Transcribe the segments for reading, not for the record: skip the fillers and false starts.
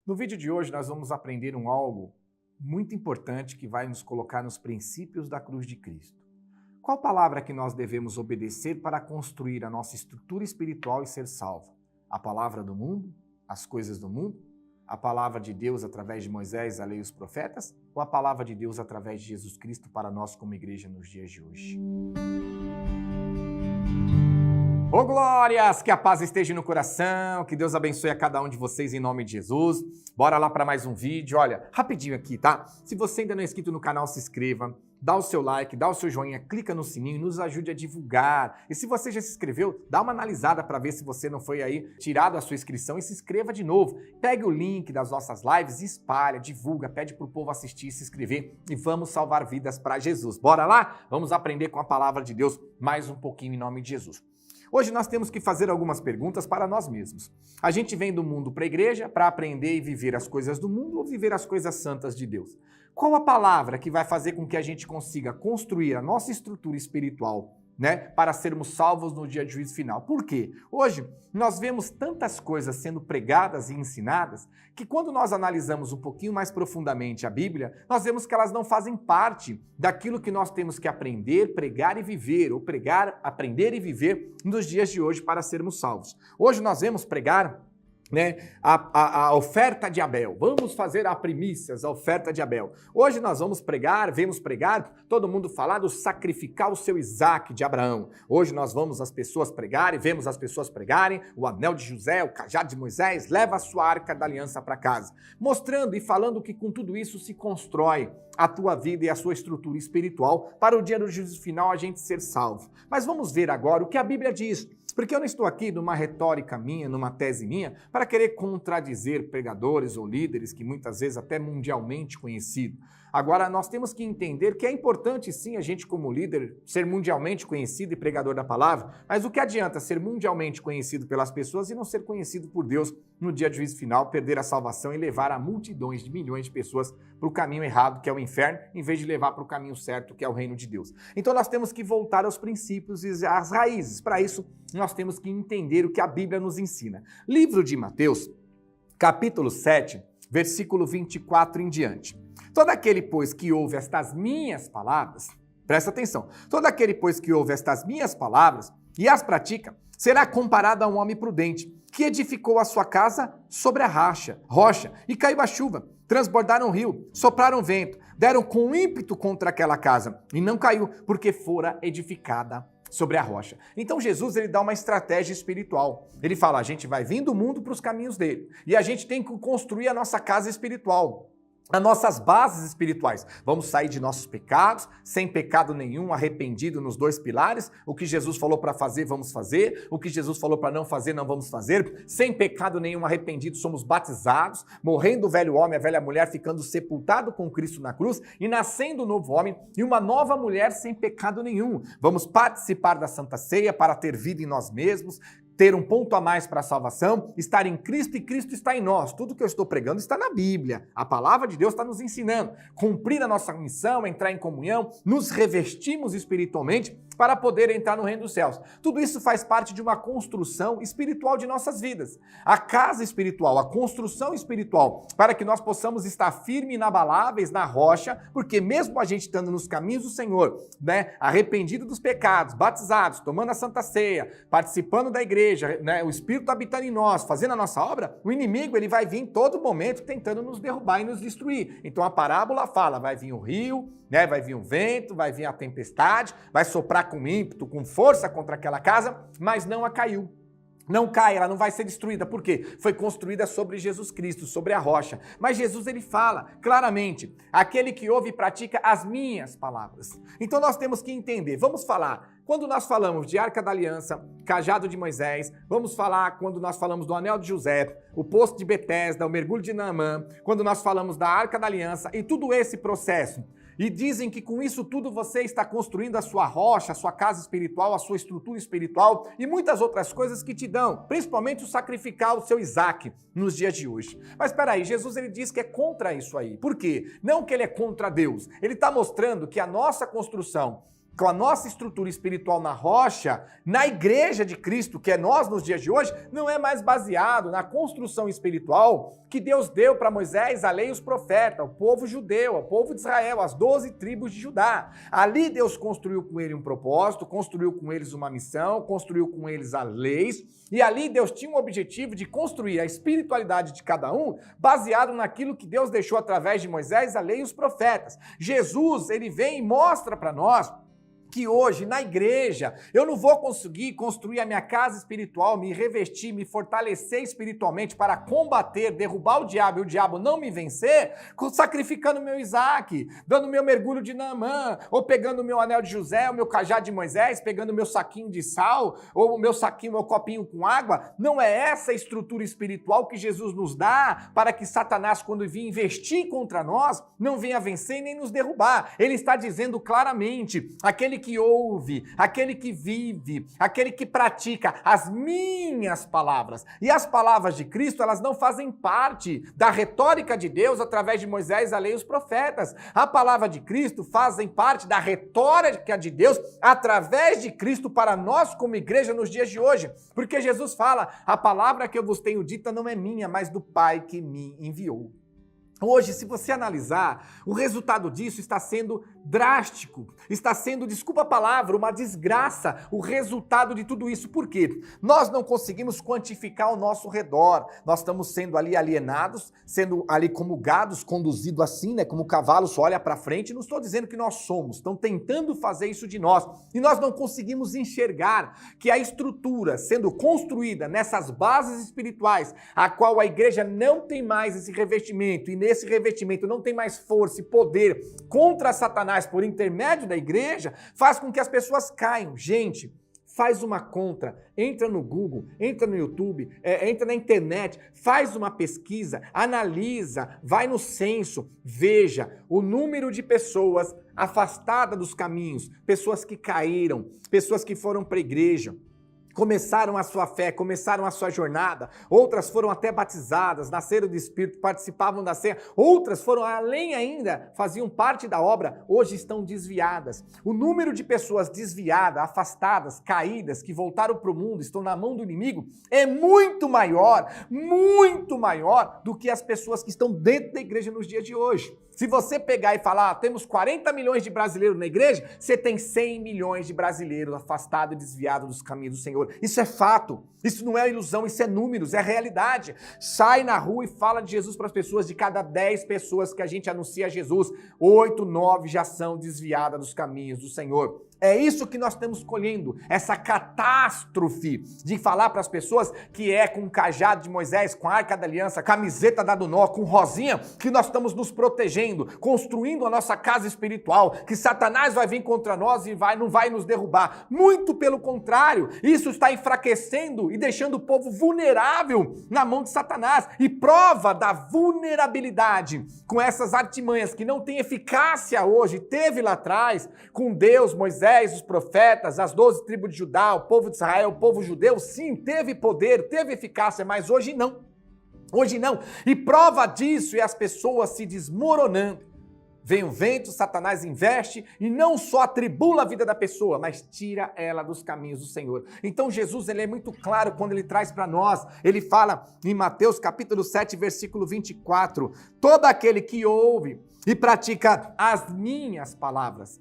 No vídeo de hoje nós vamos aprender algo muito importante que vai nos colocar nos princípios da cruz de Cristo. Qual palavra que nós devemos obedecer para construir a nossa estrutura espiritual e ser salvo? A palavra do mundo? As coisas do mundo? A palavra de Deus através de Moisés, a lei e os profetas? Ou a palavra de Deus através de Jesus Cristo para nós como igreja nos dias de hoje? Ô glórias, que a paz esteja no coração, que Deus abençoe a cada um de vocês em nome de Jesus. Bora lá para mais um vídeo, olha, rapidinho aqui, tá? Se você ainda não é inscrito no canal, se inscreva, dá o seu like, dá o seu joinha, clica no sininho e nos ajude a divulgar. E se você já se inscreveu, dá uma analisada para ver se você não foi aí tirado a sua inscrição e se inscreva de novo. Pegue o link das nossas lives, espalha, divulga, pede pro povo assistir, se inscrever e vamos salvar vidas para Jesus. Bora lá? Vamos aprender com a palavra de Deus mais um pouquinho em nome de Jesus. Hoje nós temos que fazer algumas perguntas para nós mesmos. A gente vem do mundo para a igreja para aprender e viver as coisas do mundo ou viver as coisas santas de Deus? Qual a palavra que vai fazer com que a gente consiga construir a nossa estrutura espiritual, para sermos salvos no dia de juízo final? Por quê? Hoje nós vemos tantas coisas sendo pregadas e ensinadas que quando nós analisamos um pouquinho mais profundamente a Bíblia, nós vemos que elas não fazem parte daquilo que nós temos que aprender, pregar e viver, ou pregar, aprender e viver nos dias de hoje para sermos salvos. Hoje nós vemos pregar a oferta de Abel. Vamos fazer a primícias, a oferta de Abel. Hoje nós vamos vemos pregar, todo mundo falar do sacrificar o seu Isaac de Abraão. Hoje nós vemos as pessoas pregarem o anel de José, o cajado de Moisés, leva a sua arca da aliança para casa, mostrando e falando que com tudo isso se constrói a tua vida e a sua estrutura espiritual para o dia do juízo final a gente ser salvo. Mas vamos ver agora o que a Bíblia diz. Porque eu não estou aqui numa retórica minha, numa tese minha, para querer contradizer pregadores ou líderes que muitas vezes até mundialmente conhecidos. Agora, nós temos que entender que é importante sim a gente como líder ser mundialmente conhecido e pregador da palavra, mas o que adianta ser mundialmente conhecido pelas pessoas e não ser conhecido por Deus no dia de juízo final, perder a salvação e levar a multidões de milhões de pessoas para o caminho errado, que é o inferno, em vez de levar para o caminho certo, que é o reino de Deus. Então nós temos que voltar aos princípios e às raízes. Para isso, nós temos que entender o que a Bíblia nos ensina. Livro de Mateus, capítulo 7, versículo 24 em diante. Todo aquele, pois, que ouve estas minhas palavras, presta atenção, todo aquele, pois, que ouve estas minhas palavras e as pratica, será comparado a um homem prudente, que edificou a sua casa sobre a rocha, e caiu a chuva, transbordaram o rio, sopraram o vento, deram com ímpeto contra aquela casa, e não caiu, porque fora edificada sobre a rocha. Então Jesus ele dá uma estratégia espiritual. Ele fala, a gente vai vir do mundo para os caminhos dele, e a gente tem que construir a nossa casa espiritual, as nossas bases espirituais. Vamos sair de nossos pecados, sem pecado nenhum, arrependido nos dois pilares. O que Jesus falou para fazer, vamos fazer. O que Jesus falou para não fazer, não vamos fazer. Sem pecado nenhum, arrependido, somos batizados, morrendo o velho homem, a velha mulher, ficando sepultado com Cristo na cruz e nascendo um novo homem e uma nova mulher sem pecado nenhum. Vamos participar da Santa Ceia para ter vida em nós mesmos, ter um ponto a mais para a salvação, estar em Cristo e Cristo está em nós. Tudo que eu estou pregando está na Bíblia. A palavra de Deus está nos ensinando. Cumprir a nossa missão, entrar em comunhão, nos revestimos espiritualmente para poder entrar no reino dos céus. Tudo isso faz parte de uma construção espiritual de nossas vidas. A casa espiritual, a construção espiritual, para que nós possamos estar firmes e inabaláveis na rocha, porque mesmo a gente estando nos caminhos do Senhor, arrependido dos pecados, batizados, tomando a Santa Ceia, participando da igreja, o Espírito habitando em nós, fazendo a nossa obra, o inimigo ele vai vir em todo momento tentando nos derrubar e nos destruir. Então a parábola fala, vai vir o rio, vai vir o vento, vai vir a tempestade, vai soprar com ímpeto, com força contra aquela casa, mas não a caiu. Não cai, ela não vai ser destruída. Por quê? Foi construída sobre Jesus Cristo, sobre a rocha. Mas Jesus ele fala claramente, aquele que ouve e pratica as minhas palavras. Então nós temos que entender, vamos falar, quando nós falamos de Arca da Aliança, cajado de Moisés, vamos falar quando nós falamos do anel de José, o poço de Betesda, o mergulho de Naamã, quando nós falamos da Arca da Aliança e todo esse processo. E dizem que com isso tudo você está construindo a sua rocha, a sua casa espiritual, a sua estrutura espiritual e muitas outras coisas que te dão, principalmente o sacrificar o seu Isaac nos dias de hoje. Mas espera aí, Jesus ele diz que é contra isso aí. Por quê? Não que ele é contra Deus. Ele está mostrando que a nossa construção com a nossa estrutura espiritual na rocha, na igreja de Cristo, que é nós nos dias de hoje, não é mais baseado na construção espiritual que Deus deu para Moisés, a lei e os profetas, o povo judeu, o povo de Israel, as 12 tribos de Judá. Ali Deus construiu com ele um propósito, construiu com eles uma missão, construiu com eles as leis, e ali Deus tinha um objetivo de construir a espiritualidade de cada um, baseado naquilo que Deus deixou através de Moisés, a lei e os profetas. Jesus, ele vem e mostra para nós que hoje, na igreja, eu não vou conseguir construir a minha casa espiritual, me revestir, me fortalecer espiritualmente para combater, derrubar o diabo e o diabo não me vencer, sacrificando meu Isaac, dando meu mergulho de Naamã, ou pegando o meu anel de José, o meu cajado de Moisés, pegando o meu saquinho de sal, ou o meu saquinho, meu copinho com água. Não é essa a estrutura espiritual que Jesus nos dá para que Satanás, quando vir investir contra nós, não venha vencer e nem nos derrubar. Ele está dizendo claramente, aquele que ouve, aquele que vive, aquele que pratica as minhas palavras. E as palavras de Cristo, elas não fazem parte da retórica de Deus através de Moisés, a lei e os profetas. A palavra de Cristo fazem parte da retórica de Deus através de Cristo para nós como igreja nos dias de hoje. Porque Jesus fala, a palavra que eu vos tenho dita não é minha, mas do Pai que me enviou. Hoje, se você analisar, o resultado disso está sendo drástico, está sendo, desculpa a palavra, uma desgraça, o resultado de tudo isso. Por quê? Nós não conseguimos quantificar ao nosso redor, nós estamos sendo ali alienados, sendo ali como gados, conduzidos assim, né? Como o cavalo só olha para frente, não estou dizendo que nós somos, estão tentando fazer isso de nós, e nós não conseguimos enxergar que a estrutura sendo construída nessas bases espirituais, a qual a igreja não tem mais esse revestimento, e nesse revestimento não tem mais força e poder contra Satanás por intermédio da igreja, faz com que as pessoas caiam. Gente, faz uma conta, entra no Google, entra no YouTube, entra na internet, faz uma pesquisa, analisa, vai no censo, veja o número de pessoas afastadas dos caminhos, pessoas que caíram, pessoas que foram para a igreja, começaram a sua fé, começaram a sua jornada, outras foram até batizadas, nasceram do Espírito, participavam da ceia, outras foram além ainda, faziam parte da obra, hoje estão desviadas. O número de pessoas desviadas, afastadas, caídas, que voltaram para o mundo, estão na mão do inimigo, é muito maior do que as pessoas que estão dentro da igreja nos dias de hoje. Se você pegar e falar, temos 40 milhões de brasileiros na igreja, você tem 100 milhões de brasileiros afastados e desviados dos caminhos do Senhor. Isso é fato, isso não é ilusão, isso é números, é realidade. Sai na rua e fala de Jesus para as pessoas, de cada 10 pessoas que a gente anuncia Jesus, 8, 9 já são desviadas dos caminhos do Senhor. É isso que nós estamos colhendo, essa catástrofe de falar para as pessoas que é com o cajado de Moisés, com a arca da aliança, camiseta da do nó, com rosinha, que nós estamos nos protegendo, construindo a nossa casa espiritual, que Satanás vai vir contra nós e não vai nos derrubar. Muito pelo contrário, isso está enfraquecendo e deixando o povo vulnerável na mão de Satanás. E prova da vulnerabilidade com essas artimanhas que não têm eficácia hoje, teve lá atrás, com Deus, Moisés, os profetas, as 12 tribos de Judá, o povo de Israel, o povo judeu, sim, teve poder, teve eficácia, mas hoje não. Hoje não. E prova disso é as pessoas se desmoronando. Vem o vento, Satanás investe e não só atribula a vida da pessoa, mas tira ela dos caminhos do Senhor. Então Jesus, ele é muito claro quando ele traz para nós, ele fala em Mateus capítulo 7, versículo 24, todo aquele que ouve e pratica as minhas palavras,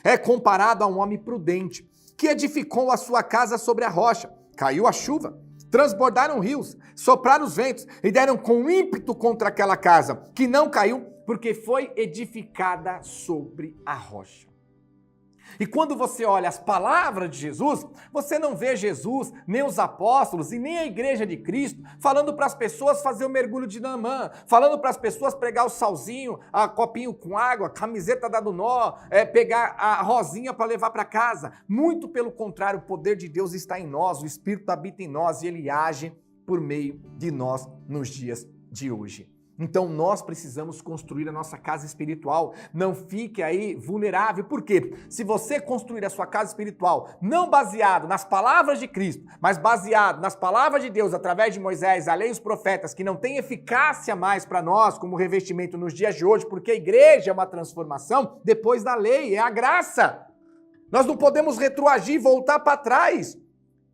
é comparado a um homem prudente, que edificou a sua casa sobre a rocha, caiu a chuva, transbordaram rios, sopraram os ventos e deram com ímpeto contra aquela casa, que não caiu, porque foi edificada sobre a rocha. E quando você olha as palavras de Jesus, você não vê Jesus, nem os apóstolos e nem a igreja de Cristo falando para as pessoas fazer o mergulho de Naamã, falando para as pessoas pegar o salzinho, a copinho com água, a camiseta da do nó, pegar a rosinha para levar para casa. Muito pelo contrário, o poder de Deus está em nós, o Espírito habita em nós e ele age por meio de nós nos dias de hoje. Então nós precisamos construir a nossa casa espiritual. Não fique aí vulnerável. Por quê? Se você construir a sua casa espiritual não baseado nas palavras de Cristo, mas baseado nas palavras de Deus através de Moisés, a lei e os profetas, que não tem eficácia mais para nós como revestimento nos dias de hoje, porque a igreja é uma transformação depois da lei, é a graça. Nós não podemos retroagir, voltar para trás.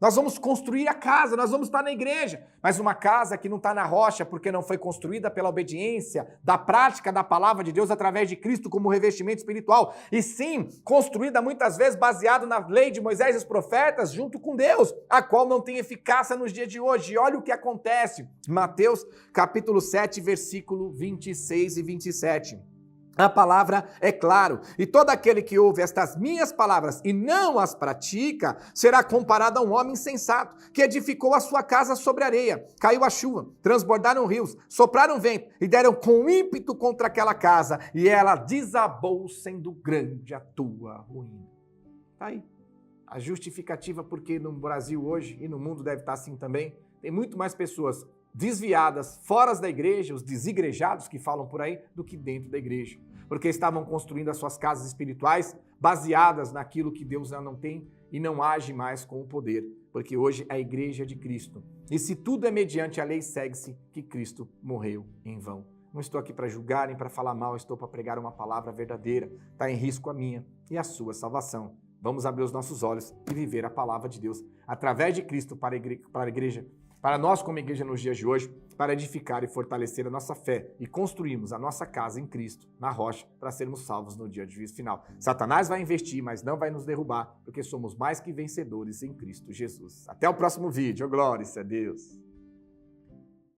Nós vamos construir a casa, nós vamos estar na igreja, mas uma casa que não está na rocha porque não foi construída pela obediência da prática da palavra de Deus através de Cristo como revestimento espiritual, e sim construída muitas vezes baseado na lei de Moisés e os profetas junto com Deus, a qual não tem eficácia nos dias de hoje. E olha o que acontece, Mateus capítulo 7, versículo 26 e 27. A palavra é claro, e todo aquele que ouve estas minhas palavras e não as pratica, será comparado a um homem insensato, que edificou a sua casa sobre areia. Caiu a chuva, transbordaram rios, sopraram vento, e deram com ímpeto contra aquela casa, e ela desabou, sendo grande a tua ruína. Tá aí. A justificativa porque no Brasil hoje, e no mundo deve estar assim também, tem muito mais pessoas desviadas, fora da igreja, os desigrejados que falam por aí, do que dentro da igreja. Porque estavam construindo as suas casas espirituais baseadas naquilo que Deus não tem e não age mais com o poder. Porque hoje é a igreja de Cristo. E se tudo é mediante a lei, segue-se que Cristo morreu em vão. Não estou aqui para julgar nem para falar mal, estou para pregar uma palavra verdadeira. Está em risco a minha e a sua salvação. Vamos abrir os nossos olhos e viver a palavra de Deus através de Cristo para a igreja, para nós como igreja nos dias de hoje, para edificar e fortalecer a nossa fé e construirmos a nossa casa em Cristo, na rocha, para sermos salvos no dia de juízo final. Satanás vai investir, mas não vai nos derrubar, porque somos mais que vencedores em Cristo Jesus. Até o próximo vídeo. Glória a Deus!